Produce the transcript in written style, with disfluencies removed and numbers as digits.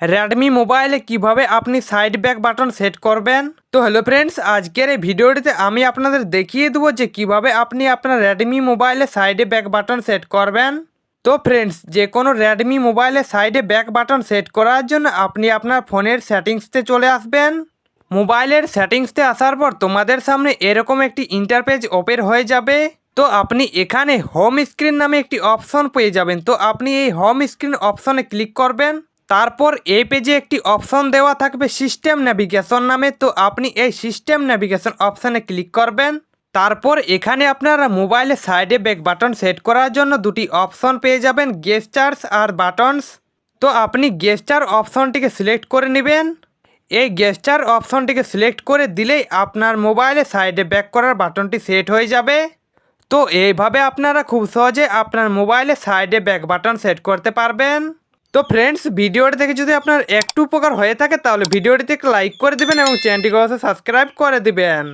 Redmi মোবাইলে কিভাবে আপনি সাইড ব্যাক বাটন সেট করবেন। তো হ্যালো ফ্রেন্ডস, আজকের এই ভিডিওটিতে আমি আপনাদের দেখিয়ে দেবো যে কিভাবে আপনি আপনার রেডমি মোবাইলে সাইডে ব্যাক বাটন সেট করবেন। তো ফ্রেন্ডস, যে কোনো রেডমি মোবাইলে সাইডে ব্যাক বাটন সেট করার জন্য আপনি আপনার ফোনের সেটিংসতে চলে আসবেন। মোবাইলের সেটিংসতে আসার পর তোমাদের সামনে এরকম একটি ইন্টারপেজ ওপেন হয়ে যাবে। তো আপনি এখানে হোম স্ক্রিন নামে একটি অপশন পেয়ে যাবেন। তো আপনি এই হোম স্ক্রিন অপশনে ক্লিক করবেন। তারপর এই পেজে একটি অপশন দেওয়া থাকবে সিস্টেম নেভিগেশন নামে। তো আপনি এই সিস্টেম নেভিগেশন অপশনে ক্লিক করবেন। তারপর এখানে আপনারা মোবাইলে সাইডে ব্যাক বাটন সেট করার জন্য দুটি অপশন পেয়ে যাবেন, গেস্টার্স আর বাটনস। তো আপনি গেস্টার অপশনটিকে সিলেক্ট করে নেবেন। এই গেস্টার অপশনটিকে সিলেক্ট করে দিলেই আপনার মোবাইলে সাইডে ব্যাক করার বাটনটি সেট হয়ে যাবে। তো এইভাবে আপনারা খুব সহজে আপনার মোবাইলে সাইডে ব্যাক বাটন সেট করতে পারবেন। তো ফ্রেন্ডস, ভিডিওটি দেখে যদি আপনার একটু উপকার হয়ে থাকে তাহলে ভিডিওটিতে একটা লাইক করে দিবেন এবং চ্যানেলটিকে অবশ্যই সাবস্ক্রাইব করে দিবেন।